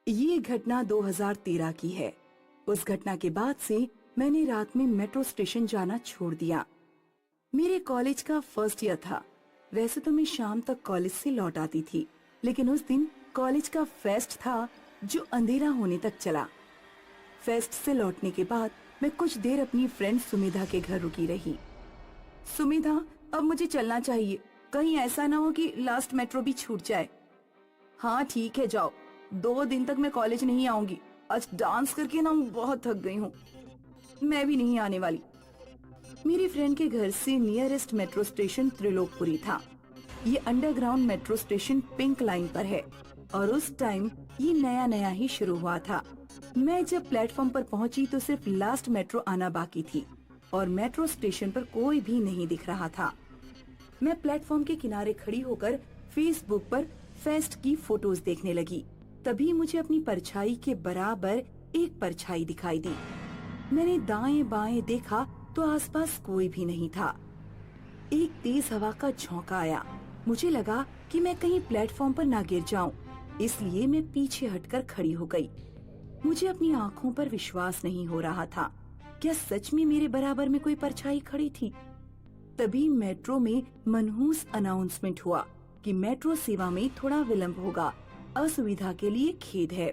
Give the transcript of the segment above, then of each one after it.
ये घटना 2013 की है। उस घटना के बाद से मैंने रात में मेट्रो स्टेशन जाना छोड़ दिया। मेरे कॉलेज का फर्स्ट ईयर था। वैसे तो मैं शाम तक कॉलेज से लौट आती थी, लेकिन उस दिन कॉलेज का फेस्ट था जो अंधेरा होने तक चला। फेस्ट से लौटने के बाद मैं कुछ देर अपनी फ्रेंड सुमिधा के घर रुकी रही। सुमिधा, अब मुझे चलना चाहिए, कहीं ऐसा ना हो कि लास्ट मेट्रो भी छूट जाए। हाँ ठीक है, जाओ। 2 दिन तक मैं कॉलेज नहीं आऊंगी। आज डांस करके ना बहुत थक गई हूँ। मैं भी नहीं आने वाली। मेरी फ्रेंड के घर से नियरेस्ट मेट्रो स्टेशन त्रिलोकपुरी था। ये underground metro station pink line पर है और उस टाइम ये नया नया ही शुरू हुआ था। मैं जब प्लेटफॉर्म पर पहुंची तो सिर्फ लास्ट मेट्रो आना बाकी थी और मेट्रो स्टेशन पर कोई भी नहीं दिख रहा था। मैं प्लेटफॉर्म के किनारे खड़ी होकर फेसबुक पर फेस्ट की फोटोज देखने लगी। तभी मुझे अपनी परछाई के बराबर एक परछाई दिखाई दी। मैंने दाएं बाएं देखा तो आसपास कोई भी नहीं था। एक तेज हवा का झोंका आया। मुझे लगा कि मैं कहीं प्लेटफॉर्म पर ना गिर जाऊं, इसलिए मैं पीछे हटकर खड़ी हो गई। मुझे अपनी आंखों पर विश्वास नहीं हो रहा था। क्या सच में मेरे बराबर में कोई परछाई खड़ी थी? तभी मेट्रो में मनहूस अनाउंसमेंट हुआ कि मेट्रो सेवा में थोड़ा विलंब होगा, असुविधा के लिए खेद है।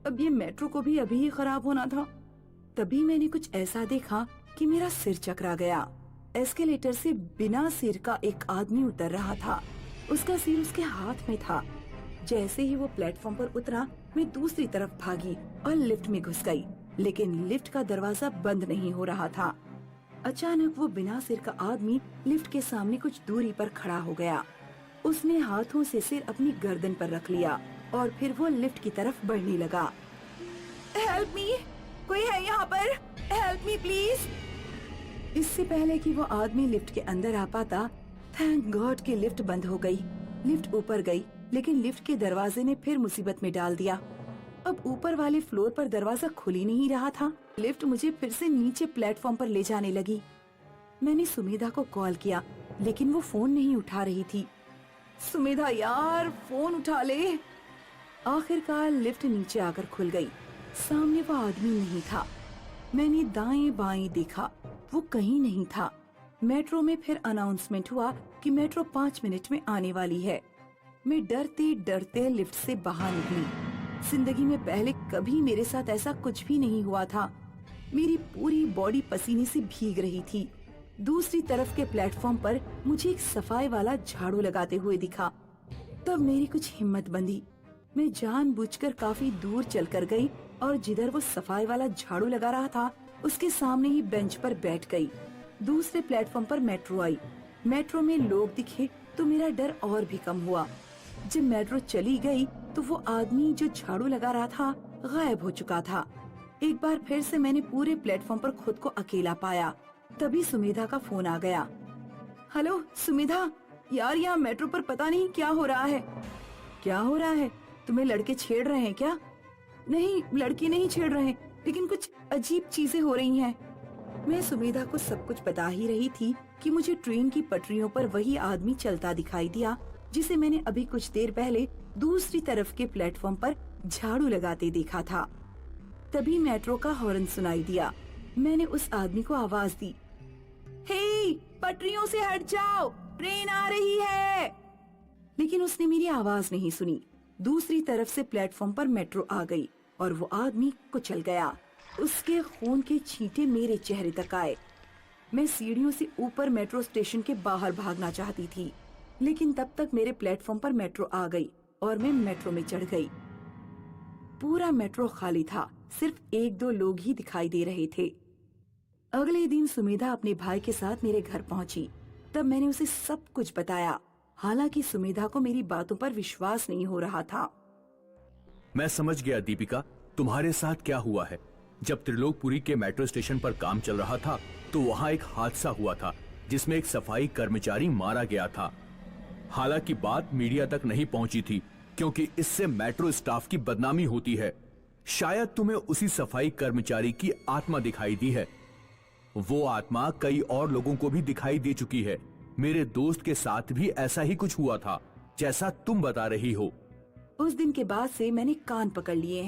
अब ये मेट्रो को भी अभी ही खराब होना था। तभी मैंने कुछ ऐसा देखा कि मेरा सिर चकरा गया। एस्केलेटर से बिना सिर का एक आदमी उतर रहा था। उसका सिर उसके हाथ में था। जैसे ही वो प्लेटफॉर्म पर उतरा, मैं दूसरी तरफ भागी और लिफ्ट में घुस गई, लेकिन लिफ्ट का दरवाजा बंद नहीं हो रहा था। अचानक वो बिना सिर का आदमी लिफ्ट के सामने कुछ दूरी पर खड़ा हो गया। उसने हाथों से सिर अपनी गर्दन पर रख लिया और फिर वो लिफ्ट की तरफ बढ़ने लगा। हेल्प मी, कोई है यहाँ पर? Help me please. इससे पहले कि वो आदमी लिफ्ट के अंदर आ पाता, थैंक गॉड कि लिफ्ट बंद हो गई। लिफ्ट ऊपर गई, लेकिन लिफ्ट के दरवाजे ने फिर मुसीबत में डाल दिया। अब ऊपर वाले फ्लोर पर दरवाजा खुल ही नहीं रहा था। लिफ्ट मुझे फिर से नीचे प्लेटफॉर्म पर ले जाने लगी। मैंने सुमिधा को कॉल किया, लेकिन वो फोन नहीं उठा रही थी। सुमिधा यार, फोन उठा ले। आखिरकार लिफ्ट नीचे आकर खुल गई। सामने वो आदमी नहीं था। मैंने दाएं बाएं देखा, वो कहीं नहीं था। मेट्रो में फिर अनाउंसमेंट हुआ कि मेट्रो 5 मिनट में आने वाली है। मैं डरते डरते लिफ्ट से बाहर निकली। जिंदगी में पहले कभी मेरे साथ ऐसा कुछ भी नहीं हुआ था। मेरी पूरी बॉडी पसीने से भीग रही थी। दूसरी तरफ के प्लेटफॉर्म पर मुझे एक सफाई वाला झाड़ू लगाते हुए दिखा। तब मेरी कुछ हिम्मत बंधी। मैं जानबूझकर काफी दूर चलकर गई और जिधर वो सफाई वाला झाड़ू लगा रहा था, उसके सामने ही बेंच पर बैठ गई। दूसरे प्लेटफॉर्म पर मेट्रो आई। मेट्रो में लोग दिखे तो मेरा डर और भी कम हुआ। जब मेट्रो चली गई तो वो आदमी जो झाड़ू लगा रहा था गायब हो चुका था। एक बार फिर से मैंने पूरे प्लेटफॉर्म पर खुद को अकेला पाया। तभी सुमिधा का फोन आ गया। हेलो सुमिधा, यार यहाँ मेट्रो पर पता नहीं क्या हो रहा है। क्या हो रहा है? तुम्हें लड़के छेड़ रहे हैं क्या? नहीं, लड़के नहीं छेड़ रहे, लेकिन कुछ अजीब चीजें हो रही हैं। मैं सुमिधा को सब कुछ बता ही रही थी कि मुझे ट्रेन की पटरियों पर वही आदमी चलता दिखाई दिया जिसे मैंने अभी कुछ देर पहले दूसरी तरफ के प्लेटफॉर्म पर झाड़ू लगाते देखा था। तभी मेट्रो का हॉर्न सुनाई दिया। मैंने उस आदमी को आवाज दी, हे, पटरियों से हट जाओ, ट्रेन आ रही है। लेकिन उसने मेरी आवाज नहीं सुनी। दूसरी तरफ से प्लेटफॉर्म पर मेट्रो आ गई और वो आदमी कुचल गया। उसके खून के छींटे मेरे चेहरे तक आए। मैं सीढ़ियों से ऊपर मेट्रो स्टेशन के बाहर भागना चाहती थी, लेकिन तब तक मेरे प्लेटफॉर्म पर मेट्रो आ गई और मैं मेट्रो में चढ़ गई। पूरा मेट्रो खाली था, सिर्फ 1-2 लोग ही दिखाई दे रहे थे। अगले दिन सुमिधा अपने भाई के साथ मेरे घर पहुंची। तब मैंने उसे सब कुछ बताया। हालांकि सुमिधा को मेरी बातों पर विश्वास नहीं हो रहा था। मैं समझ गया दीपिका, तुम्हारे साथ क्या हुआ है। जब त्रिलोकपुरी के मेट्रो स्टेशन पर काम चल रहा था तो वहाँ एक हादसा हुआ था जिसमें एक सफाई कर्मचारी मारा गया था। हालांकि बात मीडिया तक नहीं पहुंची थी क्योंकि इससे मेट्रो स्टाफ की बदनामी होती है। शायद तुम्हें उसी सफाई कर्मचारी की आत्मा दिखाई दी है। वो आत्मा कई और लोगों को भी दिखाई दे चुकी है। मेरे दोस्त के साथ भी ऐसा ही कुछ हुआ था जैसा तुम बता रही हो। उस दिन के बाद से मैंने कान पकड़ लिए हैं।